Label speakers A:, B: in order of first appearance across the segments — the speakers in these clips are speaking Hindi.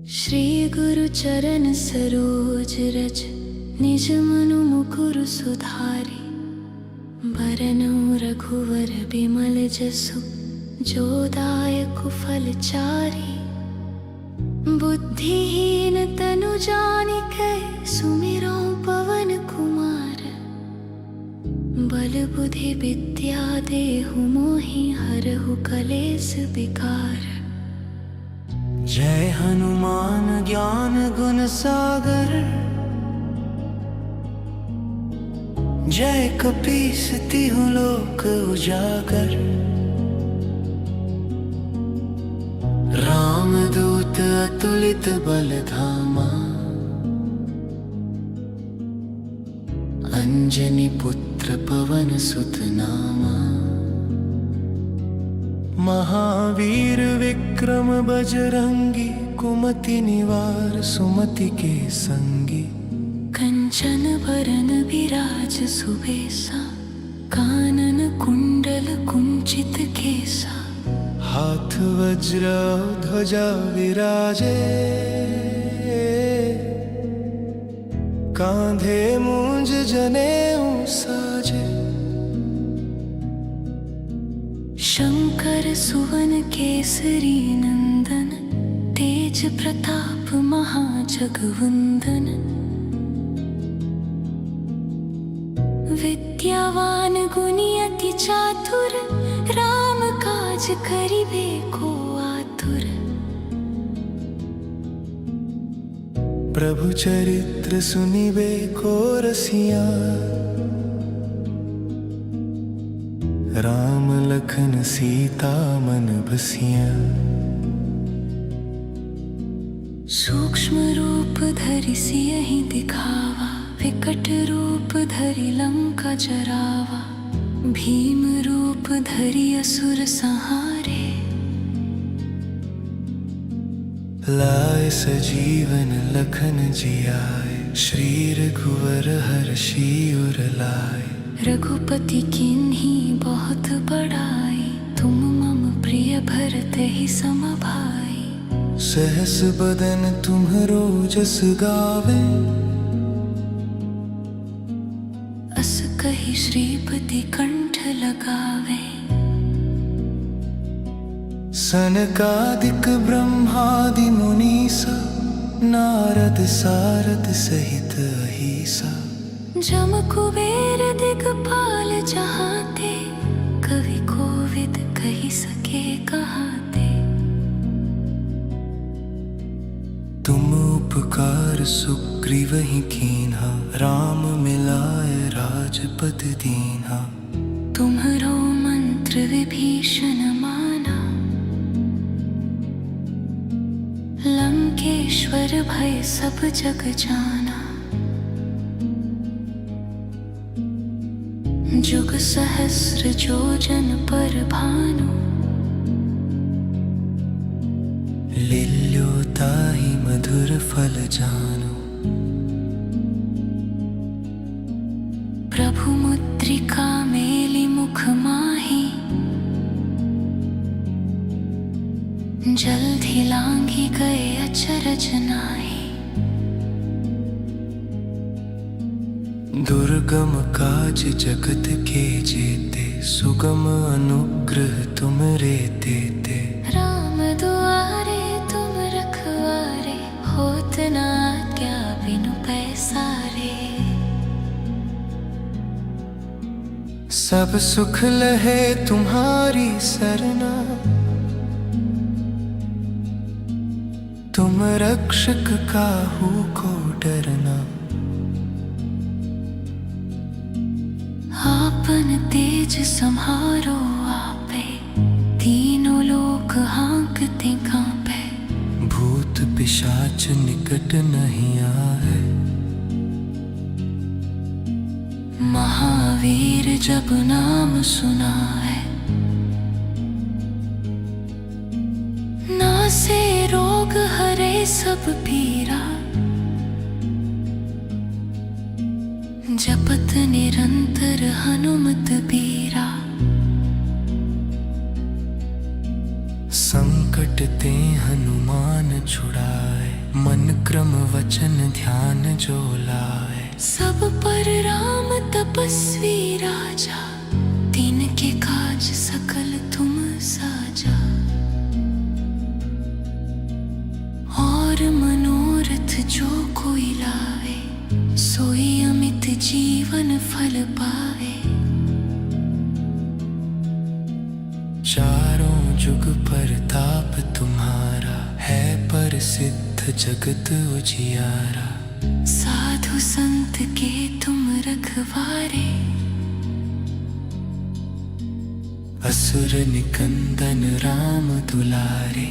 A: श्री गुरु चरण सरोज रज निज मनु मुकुरु सुधारी। बरनउँ रघुवर बिमल जसु जो दायक फलचारी। बुद्धिहीन तनु जानिकै सुमिरौं पवन कुमार। बल बुद्धि विद्या देहु मोहि हरहु कलेस विकार।
B: जय हनुमान ज्ञान गुण सागर। जय कपीस तिहु लोक उजागर। रामदूत अतुलित बल धामा। अंजनी पुत्र पवन सुत नामा। महावीर विक्रम बजरंगी कुमति निवार सुमति के संगी।
A: कंचन बरन विराज सुबेसा कानन कुंडल कुंचित केसा।
B: हाथ वज्र ध्वजा विराजे कांधे मूंज जनेऊ साजे।
A: शंकर सुवन केसरी नंदन तेज प्रताप महाजगवंदन। विद्यावान गुणी अति चातुर राम काज करिबे को आतुर।
B: प्रभु चरित्र सुनिबे को रसिया। राम लखन सीता मन बसिया।
A: सूक्ष्म रूप धरि सियहि दिखावा। विकट रूप धरि लंका जरावा। भीम रूप धरि असुर संहारे।
B: लाए सजीवन लखन जियाए। श्री रघुवर हर्षि उर लाए।
A: रघुपति किन्ही बहुत बड़ाई। तुम मम प्रिय भरतहि सम भाई।
B: सहस बदन तुम्हरो जस गावे।
A: अस कहि श्रीपति कंठ लगावे।
B: सनकादिक ब्रह्मादि मुनीसा। नारद सारद सहित अहीसा।
A: जम कुबेर दिगपाल जहाते। कवि कोविद कहि सके कहाते।
B: तुम उपकार सुग्रीवहि कीन्हा। राम मिलाय राजपद दीन्हा।
A: तुम्हरो मंत्र विभीषण माना। लंकेश्वर भय सब जग जाना। जुग सहस्र जोजन पर भानु।
B: लिल्यो ताहि मधुर फल जानु।
A: प्रभु मुद्रिका मेलि मुख माहि। जल्दि लांघि गए अचरज नाहि।
B: दुर्गम काज जगत के जेते। सुगम अनुग्रह तुमरे देते।
A: राम दुआरे तुम रखवारे। होत न आज्ञा बिनु पैसारे।
B: सब सुख लहे तुम्हारी सरना। तुम रक्षक काहू को डरना।
A: आपन तेज सम्हारो आपे। तीनों लोक हाँकते कांपे।
B: भूत पिशाच निकट नहीं आए।
A: महावीर जब नाम सुनाए। नासे रोग हरे सब पीरा। जपत निरंतर हनुमत बीरा।
B: संकट ते हनुमान छुड़ाए। विक्रम वचन ध्यान जो लाए।
A: सब पर राम तपस्वी राजा, तिनके काज सकल तुम साजा। और मनोरथ जो कोई लाए, सोई अमित जीवन फल पाए।
B: चारों जुग परताप तुम्हारा, है प्रसिद्ध जगत उजियारा।
A: साधु संत के तुम रखवारे,
B: असुर निकंदन राम दुलारे।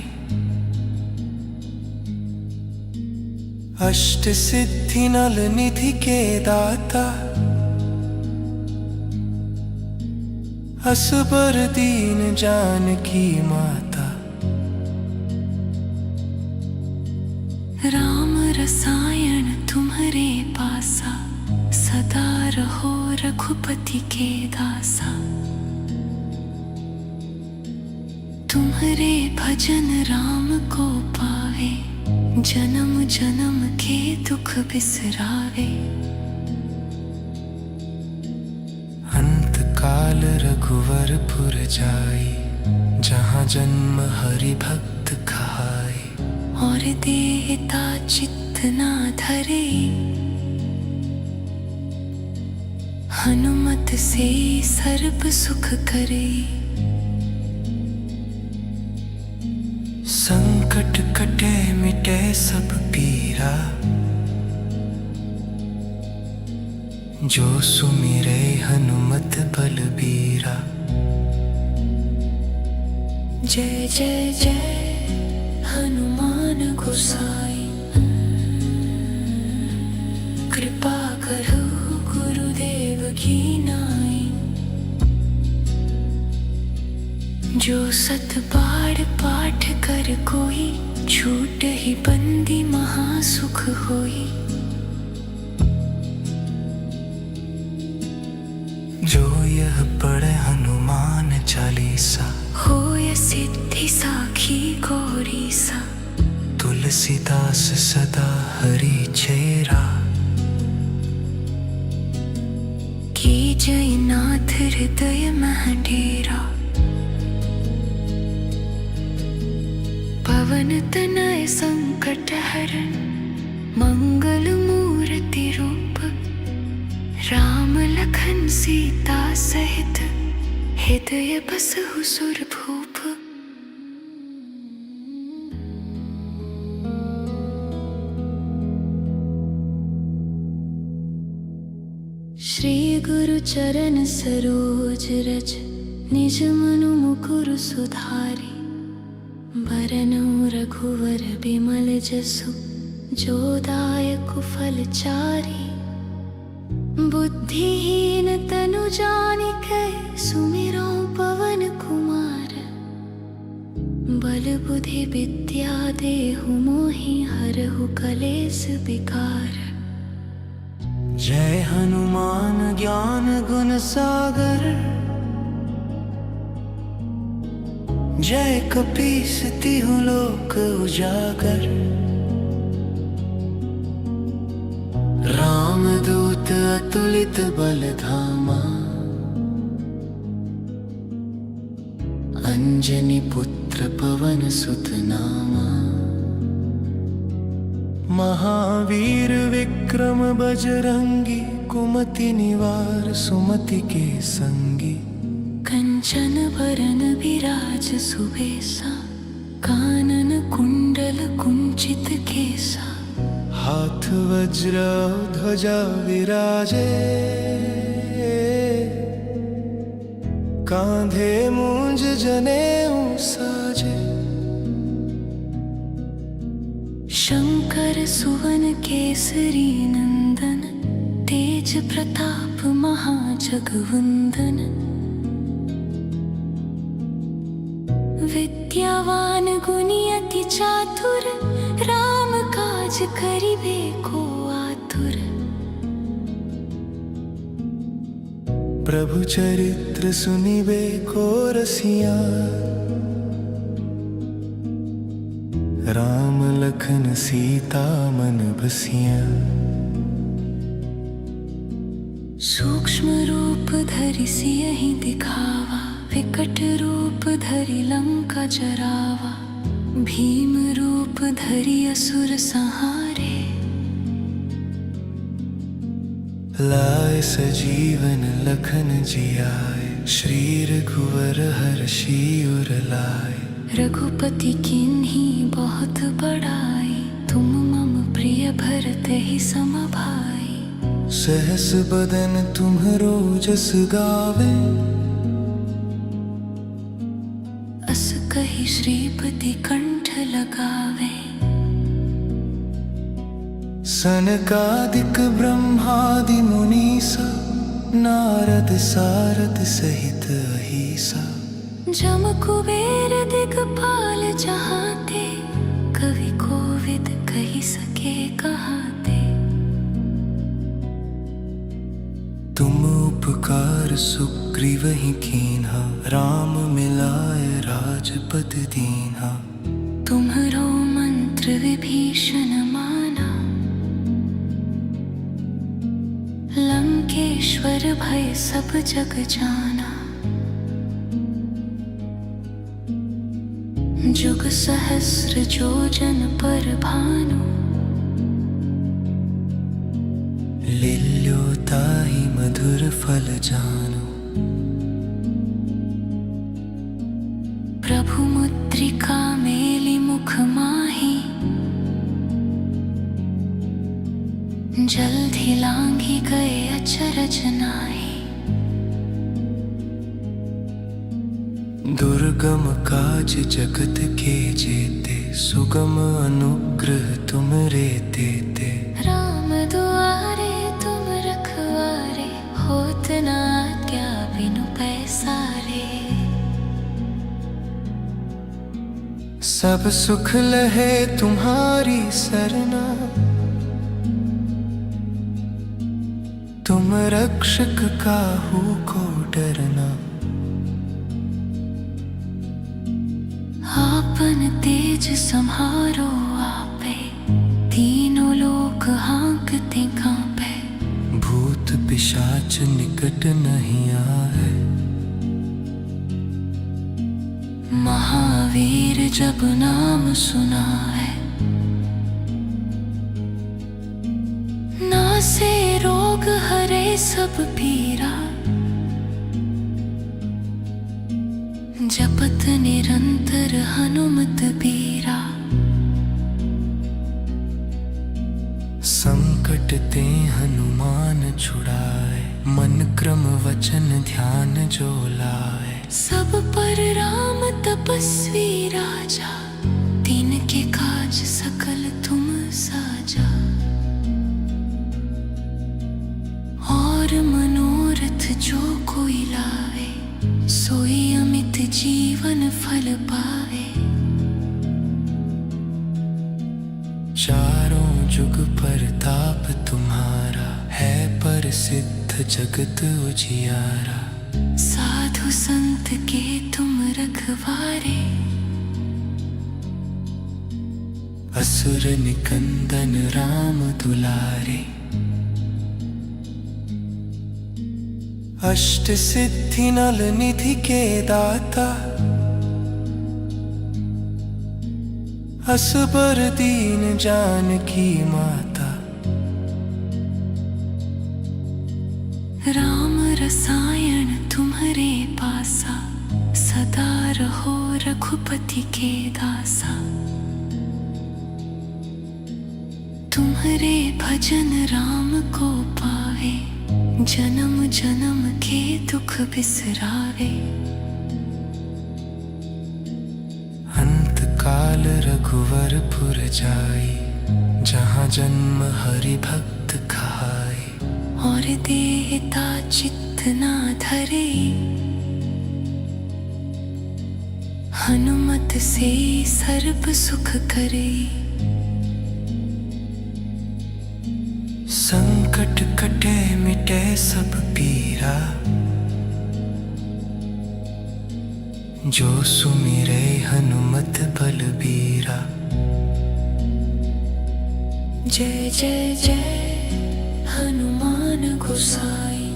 B: अष्ट सिद्धि नल निधि के दाता, असबर दीन जानकी माता।
A: राम रसायन तुम्हारे पासा, सदा रहो रघुपति के दासा। तुम्हारे भजन राम को पावे, जन्म जन्म के दुख बिसरावे।
B: अंत काल रघुवरपुर जाई, जहाँ जन्म हरि भक्त खाई।
A: और देहता चित्त ना धरे, हनुमत से सर्व सुख करे।
B: संकट कटे मिटे सब पीरा, जो सुमिरे हनुमत बलबीरा।
A: जय जय जय हनुमान गोसाई, कृपा करो गुरुदेव की नाई। जो सत बार पाठ कर कोई, छूट ही बंदी महासुख होई।
B: जो यह पढ़े हनुमान चालीसा,
A: होय सिद्धि साखी गौरी सा।
B: तुलसीदास सदा हरि चेरा।
A: की जय नाथ हृदय मह डेरा। पवन तनय संकट हरण, मंगल मूर्ति रूप। राम लखन सीता सहित, हृदय बसहु सुरभूप। श्री गुरु चरण सरोज रज, निज मनु मुकुर सुधारी। बरनउँ रघुवर बिमल जसु, जो दायक फल चारि। बुद्धिहीन तनु जानिकै, सुमिरौं पवन कुमार। बल बुद्धि विद्या देहु मोहि, हरहु कलेस विकार।
B: जय हनुमान ज्ञान गुण सागर, जय कपीस तिहुँ लोक उजागर। रामदूत अतुलित बल धामा, अंजनी पुत्र पवन सुत नामा। महावीर विक्रम बजरंगी, कुमति निवार सुमति के संगी।
A: कंचन बरन विराज सुबेसा, कानन कुंडल कुंचित केसा।
B: हाथ वज्र ध्वजा विराजे, कांधे मूंज जनेऊ साजे।
A: शंकर सुवन केसरी नंदन, तेज प्रताप महाजगवंदन। विद्यावान गुणी अति चातुर, राम काज करिबे को आतुर।
B: प्रभु चरित्र सुनिबे को रसिया, राम लखन सीता मन बसिया।
A: सूक्ष्म रूप धरि सियहि दिखावा, विकट रूप धरि लंका जरावा। भीम रूप धरि असुर संहारे,
B: लाए सजीवन लखन जियाए। श्री रघुवर हर्षि उर लाए।
A: रघुपति किन्ही बहुत बड़ाई, तुम मम प्रिय भरत ही सम भाई।
B: सहस बदन तुम्हरो जस गावे,
A: अस कहि श्रीपति कंठ लगावे।
B: सनकादिक ब्रह्मादि मुनीसा, नारद सारद सहित अहिसा।
A: जम कुबेर दिगपाल जहाते, कवि कोविद कहि सके कहाते।
B: तुम उपकार सुग्रीवहि कीन्हा, राम मिलाए राजपद दीन्हा।
A: तुम्हरो मंत्र विभीषण माना, लंकेश्वर भय सब जग जाना। जुग सहस्र जोजन पर भानु,
B: लील्यो ताहि मधुर फल जानु।
A: प्रभु मुद्रिका मेलि मुख माहि, जल्दि लांघि गए अचरज नाहि।
B: दुर्गम काज जगत के जेते, सुगम अनुग्रह तुमरे तेते।
A: राम दुआरे तुम रखवारे, होत न आज्ञा बिनु पैसारे।
B: सब सुख लहे तुम्हारी सरना, तुम रक्षक काहू को डरना।
A: आपन तेज सम्हारो आपे, तीनों लोक हाँकते कांपे।
B: भूत पिशाच निकट नहीं आए,
A: महावीर जब नाम सुनाए। नासे रोग हरे सब पीरा, जपत निरंतर हनुमत बीरा।
B: संकट ते हनुमान छुड़ाए, मन क्रम वचन ध्यान जो लाए।
A: सब पर राम तपस्वी राजा, तिनके काज सकल तुम साजा। और मनोरथ जो कोई लावे, सोई अमित जीवन फल पावे।
B: चारों जुग परताप तुम्हारा, है प्रसिद्ध जगत उजियारा।
A: साधु संत के तुम रखवारे,
B: असुर निकंदन राम दुलारे। अष्ट सिद्धि नल निधि के दाता, असबर दीन जानकी माता।
A: राम रसायन तुम्हरे पासा, सदा रहो रघुपति के दासा। तुम्हरे भजन राम को पावे, जन्म जन्म के दुख बिसरावे।
B: अंत काल रघुवरपुर जाई, जहाँ जन्म हरि भक्त खाई।
A: और देहता चित्त ना धरे, हनुमत से सर्व सुख करे।
B: संकट कटे मिटे सब पीरा, जो सुमिरे हनुमत बलबीरा।
A: जय जय जय हनुमान गोसाई,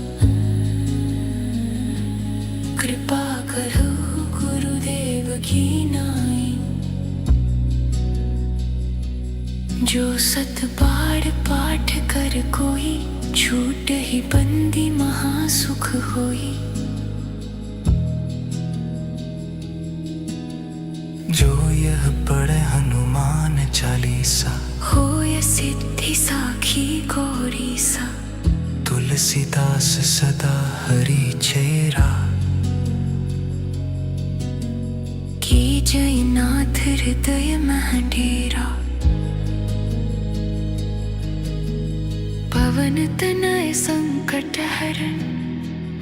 A: कृपा करो गुरुदेव की नाई। जो सत बार पाठ कर कोई, छूट ही बंदी महासुख होई।
B: जो यह पढ़े हनुमान चालीसा,
A: होय सिद्धि साखी गौरी सा।
B: तुलसीदास सदा हरि चेरा,
A: की जय नाथ हृदय मह डेरा। पवन तनय संकट हरण,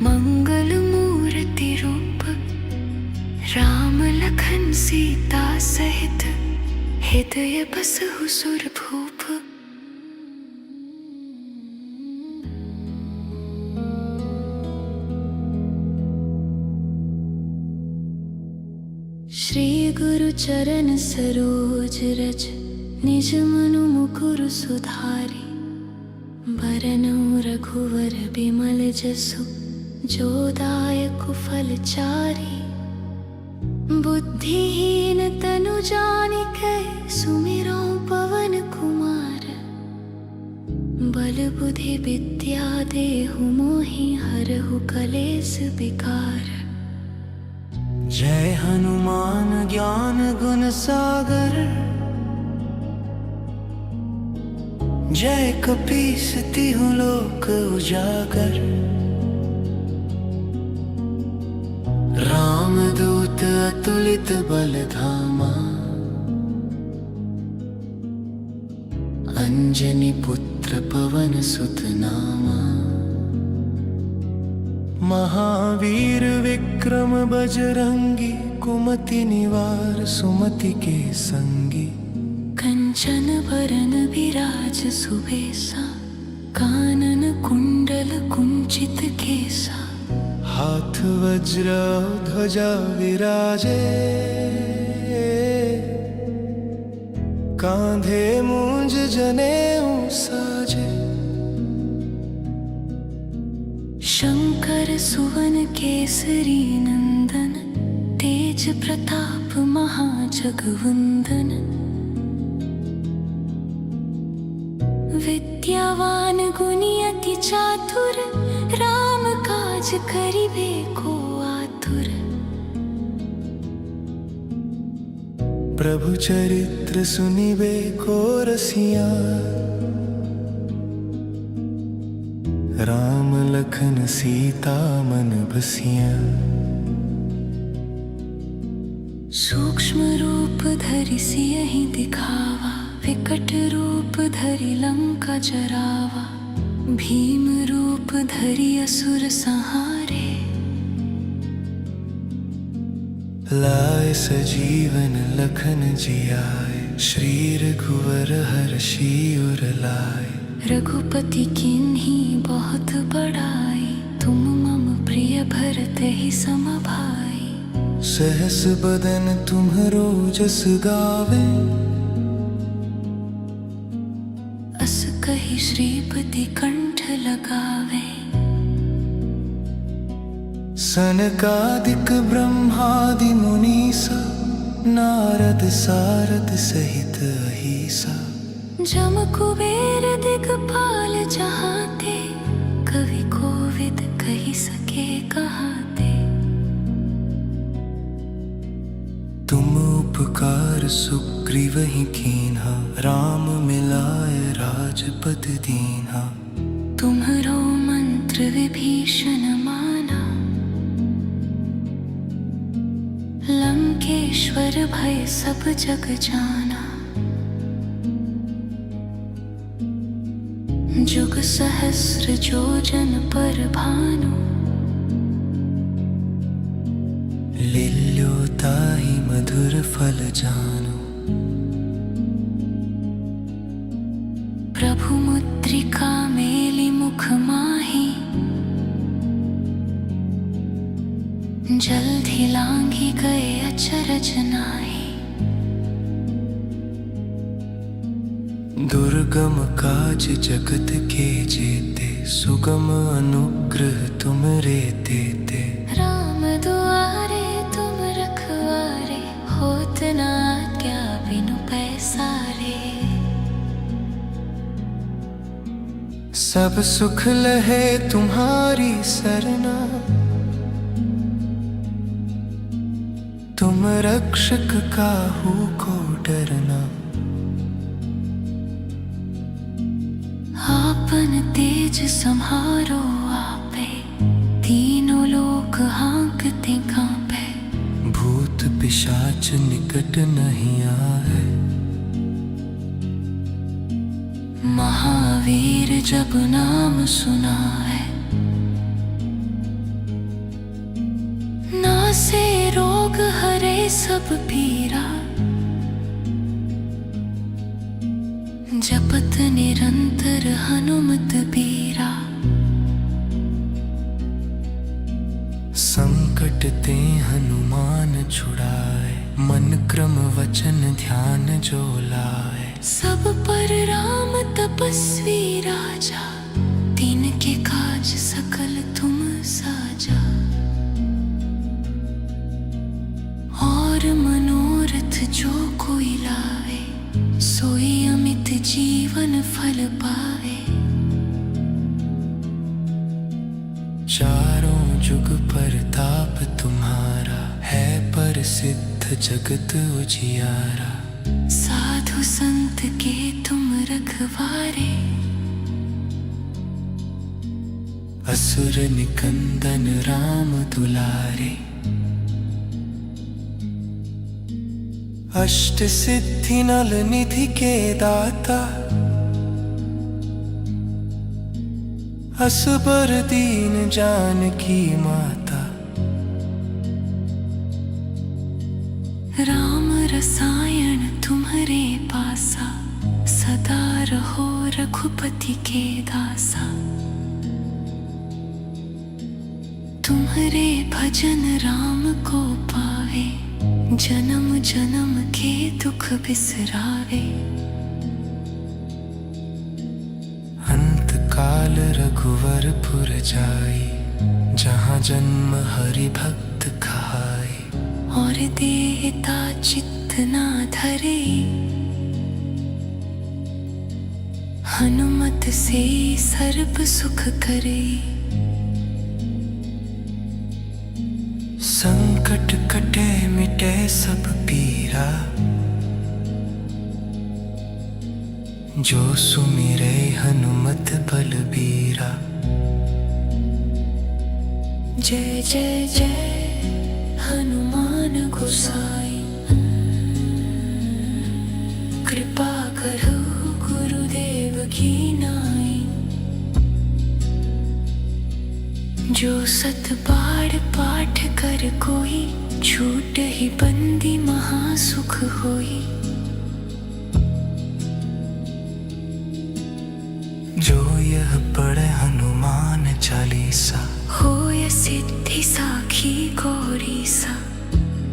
A: मंगल मूर्ति रूप। राम लखन सीता सहित, हृदय बसहु सुरभूप। श्री गुरु चरण सरोज रज, निज मनु मुकुर सुधारी। बरनउँ रघुवर बिमल जसु, जो दायक फल चारि। बुद्धिहीन तनु जानिकै, सुमिरौं पवन कुमार। बल बुद्धि विद्या देहु मोहि, हरहु कलेस विकार।
B: जय हनुमान ज्ञान गुण सागर, जय कपीस तिहुँ लोक उजागर। रामदूत अतुलित बल धामा, अंजनी पुत्र पवन सुत नामा। महावीर विक्रम बजरंगी, कुमति निवार सुमति के संगी।
A: कंचन बरन विराज सुबेसा, कानन कुंडल कुंचित केसा।
B: हाथ वज्र ध्वजा विराजे, कांधे मूंज जनेऊ साजे।
A: शंकर सुवन केसरी नंदन, तेज प्रताप महाजगवंदन। विद्यावान गुणी अति चातुर, राम काज करिबे को आतुर।
B: प्रभु चरित्र सुनिबे को रसिया, राम लखन सीता मन बसिया।
A: सूक्ष्म रूप धरि सियहि दिखावा, विकट रूप धरि लंका जरावा। भीम रूप धरि असुर संहारे,
B: लाए सजीवन लखन जियाए। श्री रघुवर हर्षि उर लाए।
A: रघुपति किन्ही बहुत बड़ाई, तुम मम प्रिय भरतहि सम भाई।
B: सहस बदन तुम्हरो जस गावे,
A: अस कहि श्रीपति कंठ लगावे।
B: सनकादिक ब्रह्मादि मुनीसा, नारद सारद सहित अहीसा।
A: जम कुबेर दिगपाल जहाते, कवि कोविद कहि सके कहाते।
B: तुम उपकार सुग्रीवहि कीन्हा, राम मिलाय राजपद दीन्हा।
A: तुम्हरो मंत्र विभीषण माना, लंकेश्वर भय सब जग जाना। जुग सहस्र जो जन पर भानु,
B: लिल्यो ताहि मधुर फल जानु।
A: प्रभु मुद्रिका मेलि मुख माहि, जल्दि लांघि गए अचरज नाहि।
B: दुर्गम काज जगत के जेते, सुगम अनुग्रह तुम रे देते।
A: राम दुआरे तुम रखवारे, होत ना क्या बिनु पैसारे।
B: सब सुख लहे तुम्हारी सरना, तुम रक्षक काहू को डरना।
A: आपन तेज संहारो आपे, तीनों लोक हाँकते कांपे।
B: भूत पिशाच निकट नहीं आए,
A: महावीर जब नाम सुनाए। नासे रोग हरे सब पीरा, जपत निरंतर हनुमत बीरा।
B: संकट ते हनुमान छुड़ाए, मन क्रम वचन ध्यान जो लाए।
A: सब पर राम तपस्वी राजा, तिनके काज सकल तुम साजा। और मनोरथ जो कोई लावे, सोई अमित जीवन फल पावे।
B: चारों जुग परताप तुम्हारा, है प्रसिद्ध जगत उजियारा।
A: साधु संत के तुम रखवारे,
B: असुर निकंदन राम दुलारे। अष्ट सिद्धि नल निधि के दाता, असबर दीन जानकी माता।
A: राम रसायन तुम्हारे पासा, सदा रहो रघुपति के दासा। तुम्हारे भजन राम को पावे, जन्म जन्म के दुख बिसरावे।
B: अंत काल रघुवरपुर जाई, जहाँ जन्म हरि भक्त खाई।
A: और देहता चित्त ना धरे, हनुमत से सर्व सुख करे।
B: संकट कटे मिटे सब पीरा, जो सुमिरे हनुमत बलबीरा।
A: जय जय जय हनुमान गोसाई, कृपा करो गुरुदेव की नाई। जो सत बार पाठ कर कोई, छूट ही बंदी महासुख होई।
B: जो यह पढ़े हनुमान चालीसा,
A: होय सिद्धि साखी गौरी सा।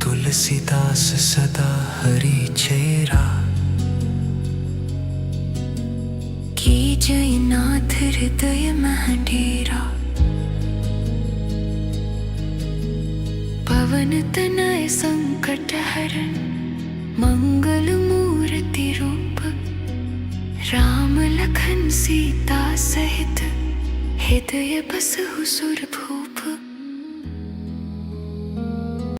B: तुलसीदास सदा हरि चेरा,
A: की जय नाथ हृदय मह डेरा। पवन तनय संकट हरण, मंगल मूर्ति रूप। राम लखन सीता सहित, हृदय बसहु सुरभूप।